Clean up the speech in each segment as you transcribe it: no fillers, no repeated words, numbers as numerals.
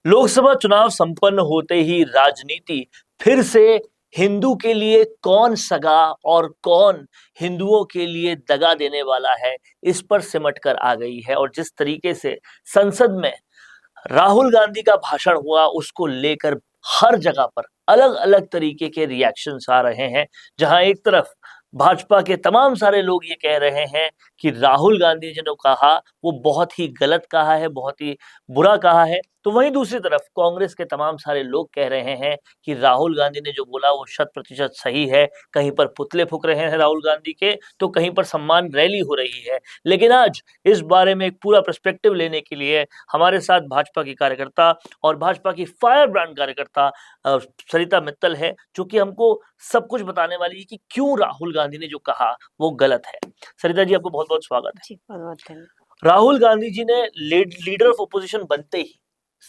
लोकसभा चुनाव संपन्न होते ही राजनीति फिर से हिंदू के लिए कौन सगा और कौन हिंदुओं के लिए दगा देने वाला है, इस पर सिमट कर आ गई है। और जिस तरीके से संसद में राहुल गांधी का भाषण हुआ, उसको लेकर हर जगह पर अलग अलग तरीके के रिएक्शंस आ रहे हैं। जहां एक तरफ भाजपा के तमाम सारे लोग ये कह रहे हैं कि राहुल गांधी जी ने कहा वो बहुत ही गलत कहा है, बहुत ही बुरा कहा है, तो वहीं दूसरी तरफ कांग्रेस के तमाम सारे लोग कह रहे हैं कि राहुल गांधी ने जो बोला वो 100% सही है। कहीं पर पुतले फूक रहे हैं राहुल गांधी के, तो कहीं पर सम्मान रैली हो रही है। लेकिन आज इस बारे में एक पूरा पर्सपेक्टिव लेने के लिए हमारे साथ भाजपा की कार्यकर्ता और भाजपा की फायर ब्रांड कार्यकर्ता सरिता मित्तल है, जो कि हमको सब कुछ बताने वाली है कि क्यों राहुल गांधी ने जो कहा वो गलत है। सरिता जी, आपको बहुत बहुत स्वागत है। जी, बहुत धन्यवाद। राहुल गांधी जी ने लीडर ऑफ ओपोजिशन बनते ही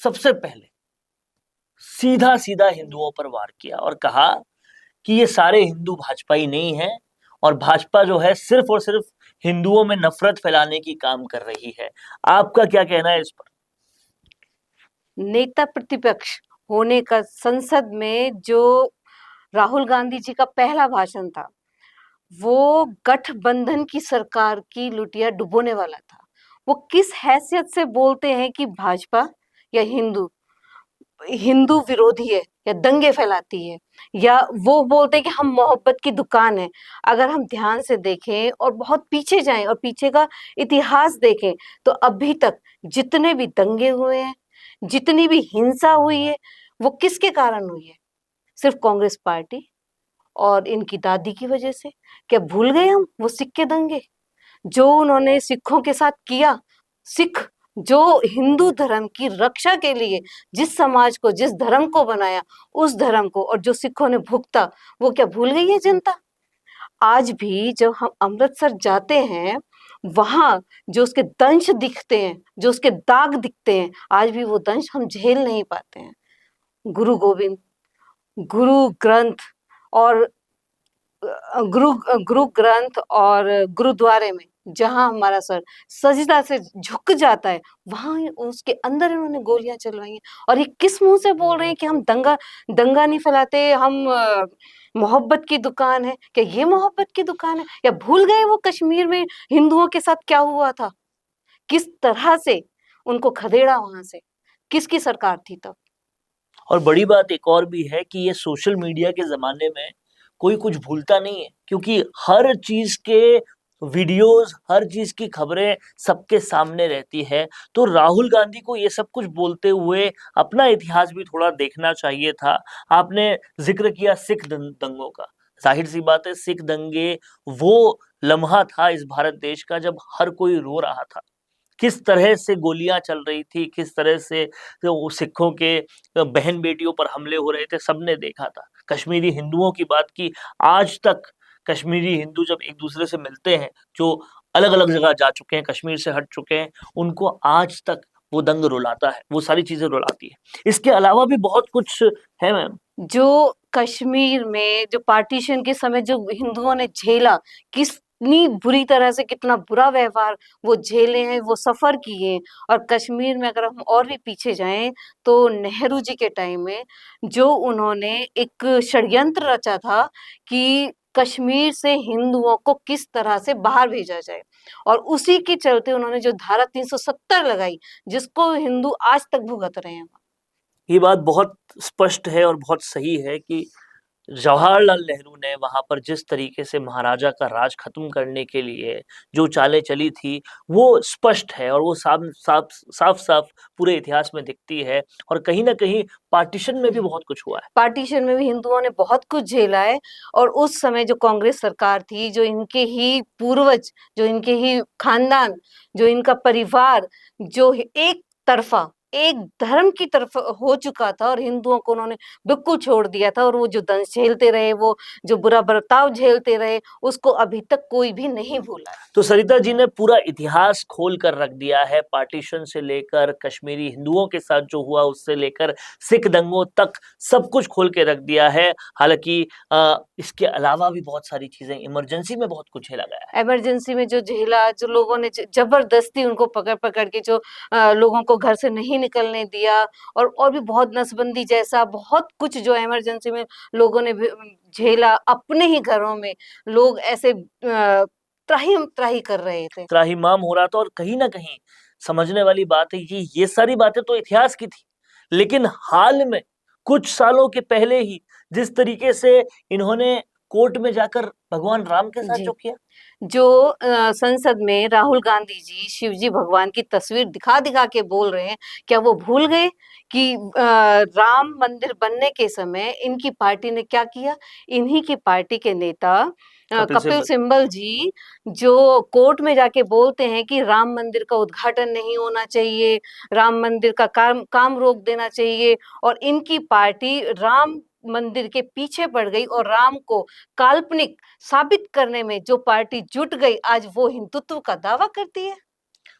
सबसे पहले सीधा सीधा हिंदुओं पर वार किया और कहा कि ये सारे हिंदू भाजपाई नहीं है और भाजपा जो है सिर्फ और सिर्फ हिंदुओं में नफरत फैलाने की काम कर रही है। आपका क्या कहना है इस पर? नेता प्रतिपक्ष होने का संसद में जो राहुल गांधी जी का पहला भाषण था, वो गठबंधन की सरकार की लुटिया डुबोने वाला था। वो किस हैसियत से बोलते हैं कि भाजपा या हिंदू हिंदू विरोधी है या दंगे फैलाती है, या वो बोलते हैं कि हम मोहब्बत की दुकान है। अगर हम ध्यान से देखें और बहुत पीछे जाएं और पीछे का इतिहास देखें, तो अभी तक जितने भी दंगे हुए हैं, जितनी भी हिंसा हुई है, वो किसके कारण हुई है? सिर्फ कांग्रेस पार्टी और इनकी दादी की वजह से। क्या भूल गए हम वो सिख के दंगे जो उन्होंने सिखों के साथ किया? सिख जो हिंदू धर्म की रक्षा के लिए जिस समाज को, जिस धर्म को बनाया, उस धर्म को, और जो सिखों ने भुगता, वो क्या भूल गई है जनता? आज भी जब हम अमृतसर जाते हैं, वहां जो उसके दंश दिखते हैं, जो उसके दाग दिखते हैं, आज भी वो दंश हम झेल नहीं पाते हैं। गुरु गोविंद, गुरु ग्रंथ और गुरु गुरु ग्रंथ और गुरुद्वारे में जहां हमारा सर सजदा से झुक जाता है, वहां उसके अंदर इन्होंने गोलियां चलवाई हैं। और ये किस मुंह से बोल रहे हैं कि हम दंगा नहीं फैलाते, हम मोहब्बत की दुकान है? क्या ये मोहब्बत की दुकान है? या भूल गए वो कश्मीर में हिंदुओं के साथ क्या हुआ था? किस तरह से उनको खदेड़ा वहां से? किसकी सरकार थी तब? और बड़ी बात एक और भी है कि ये सोशल मीडिया के जमाने में कोई कुछ भूलता नहीं है, क्योंकि हर चीज के वीडियोस, हर चीज की खबरें सबके सामने रहती है। तो राहुल गांधी को ये सब कुछ बोलते हुए अपना इतिहास भी थोड़ा देखना चाहिए था। आपने जिक्र किया सिख दंगों का। जाहिर सी बात है, सिख दंगे वो लम्हा था इस भारत देश का जब हर कोई रो रहा था। किस तरह से गोलियां चल रही थी, किस तरह से वो सिखों के बहन बेटियों पर हमले हो रहे थे, सबने देखा था। कश्मीरी हिंदुओं की बात की, आज तक कश्मीरी हिंदू जब एक दूसरे से मिलते हैं, जो अलग अलग जगह जा चुके हैं, कश्मीर से हट चुके हैं, उनको आज तक वो दंग रुलाता है, वो सारी चीजें रुलाती है। इसके अलावा भी बहुत कुछ है मैम। जो कश्मीर में जो पार्टीशन के समय जो हिंदुओं ने झेला, कितनी बुरी तरह से, कितना बुरा व्यवहार वो झेले हैं, वो सफर किए हैं। और कश्मीर में अगर हम और भी पीछे जाएं, तो नेहरू जी के टाइम में जो उन्होंने एक षड्यंत्र रचा था कि कश्मीर से हिंदुओं को किस तरह से बाहर भेजा जाए, और उसी के चलते उन्होंने जो धारा 370 लगाई, जिसको हिंदू आज तक भुगत रहे हैं। ये बात बहुत स्पष्ट है और बहुत सही है कि जवाहरलाल नेहरू ने वहां पर जिस तरीके से महाराजा का राज खत्म करने के लिए जो चालें चली थी, वो स्पष्ट है और वो साफ साफ साफ साफ पूरे इतिहास में दिखती है। और कहीं ना कहीं पार्टीशन में भी बहुत कुछ हुआ है। पार्टीशन में भी हिंदुओं ने बहुत कुछ झेला है। और उस समय जो कांग्रेस सरकार थी, जो इनके ही पूर्वज, जो इनके ही खानदान, जो इनका परिवार, जो एक तरफा, एक धर्म की तरफ हो चुका था, और हिंदुओं को उन्होंने बिल्कुल छोड़ दिया था। और वो जो दंश झेलते रहे, वो जो बुरा बर्ताव झेलते रहे, उसको अभी तक कोई भी नहीं भूला है। तो सरिता जी ने पूरा इतिहास खोल कर रख दिया है, पार्टीशन से लेकर कश्मीरी हिंदुओं के साथ जो हुआ, उससे लेकर सिख दंगों तक सब कुछ खोल के रख दिया है। हालांकि इसके अलावा भी बहुत सारी चीजें, इमरजेंसी में बहुत कुछ झेला गया है। इमरजेंसी में जो झेला, जो लोगों ने जबरदस्ती उनको पकड़ पकड़ के जो लोगों को घर से नहीं निकलने दिया, और भी बहुत नसबंदी जैसा बहुत कुछ जो इमरजेंसी में लोगों ने झेला, अपने ही घरों में लोग ऐसे त्राही त्राही कर रहे थे। त्राहिमाम हो रहा था। और कहीं ना कहीं समझने वाली बात है कि ये सारी बातें तो इतिहास की थी, लेकिन हाल में कुछ सालों के पहले ही जिस तरीके से इन्होंने कोर्ट में जाकर भगवान राम के साथ जी। जो किया, जो संसद में राहुल गांधी जी शिवजी भगवान की तस्वीर दिखा दिखा के बोल रहे हैं, क्या वो भूल गए कि राम मंदिर बनने के समय इनकी पार्टी ने क्या किया? इन्हीं की पार्टी के नेता कपिल कपिल सिब्बल। सिब्बल जी जो कोर्ट में जाके बोलते हैं कि राम मंदिर का उद्घाटन नहीं होना चाहिए, राम मंदिर का काम काम रोक देना चाहिए, और इनकी पार्टी राम मंदिर के पीछे पड़ गई और राम को काल्पनिक साबित करने में जो पार्टी जुट गई, आज वो हिंदुत्व का दावा करती है।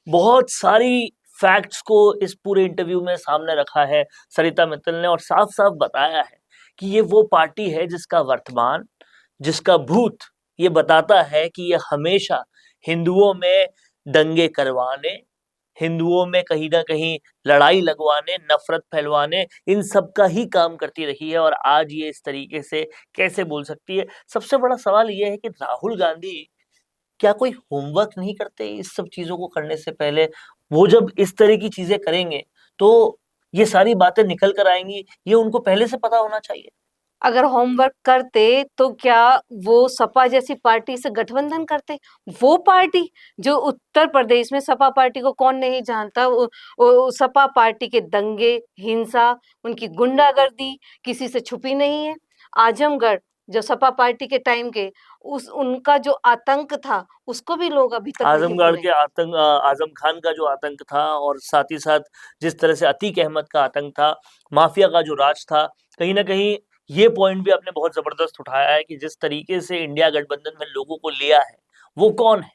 बहुत सारी फैक्ट्स को इस पूरे इंटरव्यू में सामने रखा है सरिता मित्तल ने, और साफ साफ बताया है कि ये वो पार्टी है जिसका वर्तमान, जिसका भूत ये बताता है कि ये हमेशा हिंदुओं में दंगे करवाने, हिंदुओं में कहीं ना कहीं लड़ाई लगवाने, नफरत फैलवाने, इन सब का ही काम करती रही है। और आज ये इस तरीके से कैसे बोल सकती है? सबसे बड़ा सवाल ये है कि राहुल गांधी क्या कोई होमवर्क नहीं करते इस सब चीजों को करने से पहले? वो जब इस तरह की चीजें करेंगे तो ये सारी बातें निकल कर आएंगी, ये उनको पहले से पता होना चाहिए। अगर होमवर्क करते तो क्या वो सपा जैसी पार्टी से गठबंधन करते? वो पार्टी जो उत्तर प्रदेश में, सपा पार्टी को कौन नहीं जानता, वो सपा पार्टी के दंगे, हिंसा, उनकी गुंडागर्दी किसी से छुपी नहीं है। आजमगढ़ जो सपा पार्टी के टाइम के उस उनका जो आतंक था, उसको भी लोग अभी तक नहीं आजमगढ़ भूले। के आतंक, आजम खान का जो आतंक था, और साथ ही साथ जिस तरह से अतीक अहमद का आतंक था, माफिया का जो राज था, कहीं ना कहीं ये पॉइंट भी आपने बहुत जबरदस्त उठाया है कि जिस तरीके से इंडिया गठबंधन में लोगों को लिया है, वो कौन है?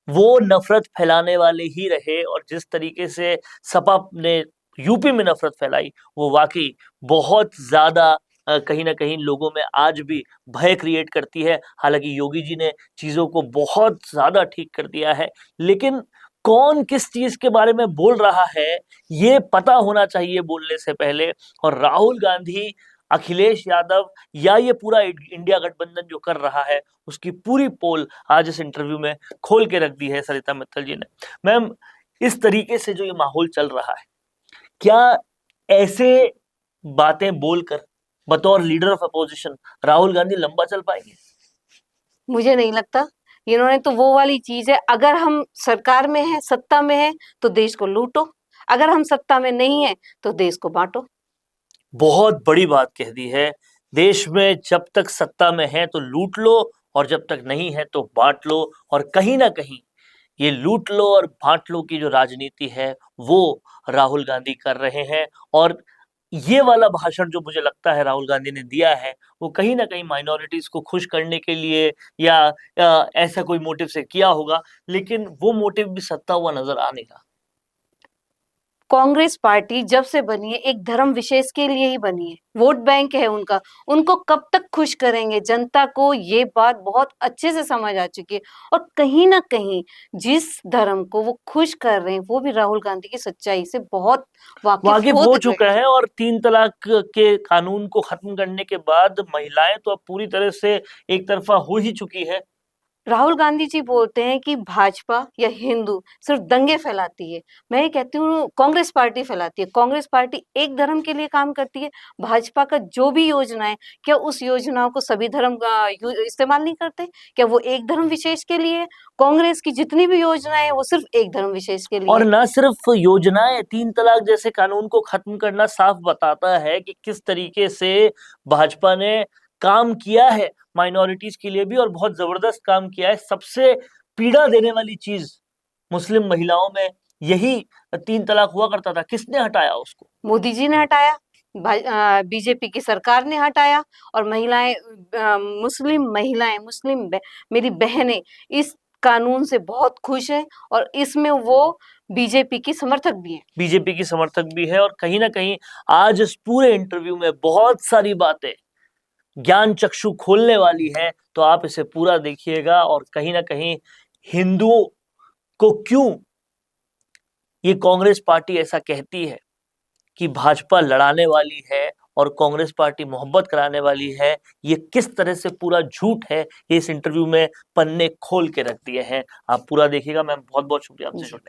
वो नफरत फैलाने वाले ही रहे। और जिस तरीके से सपा ने यूपी में नफरत फैलाई, वो वाकई बहुत ज्यादा कहीं ना कहीं लोगों में आज भी भय क्रिएट करती है। हालांकि योगी जी ने चीजों को बहुत ज्यादा ठीक कर दिया है, लेकिन कौन किस चीज के बारे में बोल रहा है ये पता होना चाहिए बोलने से पहले। और राहुल गांधी, अखिलेश यादव या ये पूरा इंडिया गठबंधन जो कर रहा है, उसकी पूरी पोल आज इस इंटरव्यू में खोल के रख दी है सरिता मित्तल जी ने। मैम, इस तरीके से जो ये माहौल चल रहा है, क्या ऐसे बातें बोलकर बतौर leader of opposition Rahul Gandhi लंबा चल पाएंगे? मुझे नहीं लगता। इन्होंने तो वो वाली चीज है, अगर हम सरकार में हैं, सत्ता में हैं, तो देश को लूटो, अगर हम सत्ता में नहीं है तो देश को बांटो। बहुत बड़ी बात कह दी है। देश में जब तक सत्ता में है तो लूट लो, और जब तक नहीं है तो बांट लो। और कहीं ना कहीं ये लूट लो और बांट लो की जो राजनीति है वो राहुल गांधी कर रहे हैं। और ये वाला भाषण जो मुझे लगता है राहुल गांधी ने दिया है, वो कहीं ना कहीं माइनॉरिटीज को खुश करने के लिए या ऐसा कोई मोटिव से किया होगा, लेकिन वो मोटिव भी सत्ता हुआ नजर आ नहीं रहा। कांग्रेस पार्टी जब से बनी है एक धर्म विशेष के लिए ही बनी है, वोट बैंक है उनका। उनको कब तक खुश करेंगे? जनता को ये बात बहुत अच्छे से समझ आ चुकी है, और कहीं ना कहीं जिस धर्म को वो खुश कर रहे हैं वो भी राहुल गांधी की सच्चाई से बहुत वाकिफ वाकिफ हो हो गए चुका हैं। है। और 3 तलाक के कानून को खत्म करने के बाद महिलाएं तो अब पूरी तरह से एक तरफा हो ही चुकी है। राहुल गांधी जी बोलते हैं कि भाजपा या हिंदू सिर्फ दंगे फैलाती है। मैं ये कहती हूँ कांग्रेस पार्टी फैलाती है। कांग्रेस पार्टी एक धर्म के लिए काम करती है। भाजपा का जो भी योजनाएं, क्या उस योजनाओं को सभी धर्म इस्तेमाल नहीं करते? क्या वो एक धर्म विशेष के लिए है? कांग्रेस की जितनी भी योजनाएं हैं वो सिर्फ एक धर्म विशेष के लिए और है। ना सिर्फ योजनाएं, 3 तलाक जैसे कानून को खत्म करना साफ बताता है कि किस तरीके से भाजपा ने काम किया है माइनॉरिटीज के लिए भी, और बहुत जबरदस्त काम किया है। सबसे पीड़ा देने वाली चीज मुस्लिम महिलाओं में यही 3 तलाक हुआ करता था। किसने हटाया उसको? मोदी जी ने हटाया, बीजेपी की सरकार ने हटाया, और महिलाएं, मुस्लिम महिलाएं, मेरी बहनें इस कानून से बहुत खुश हैं, और इसमें वो बीजेपी की समर्थक भी हैं। बीजेपी की समर्थक भी है। और कहीं ना कहीं आज इस पूरे इंटरव्यू में बहुत सारी बातें ज्ञान चक्षु खोलने वाली हैं, तो आप इसे पूरा देखिएगा। और कहीं ना कहीं हिंदुओं को क्यों ये कांग्रेस पार्टी ऐसा कहती है कि भाजपा लड़ाने वाली है और कांग्रेस पार्टी मोहब्बत कराने वाली है, ये किस तरह से पूरा झूठ है, ये इस इंटरव्यू में पन्ने खोल के रख दिए हैं। आप पूरा देखिएगा। मैम बहुत बहुत शुक्रिया आपसे जी। जुड़ने के लिए।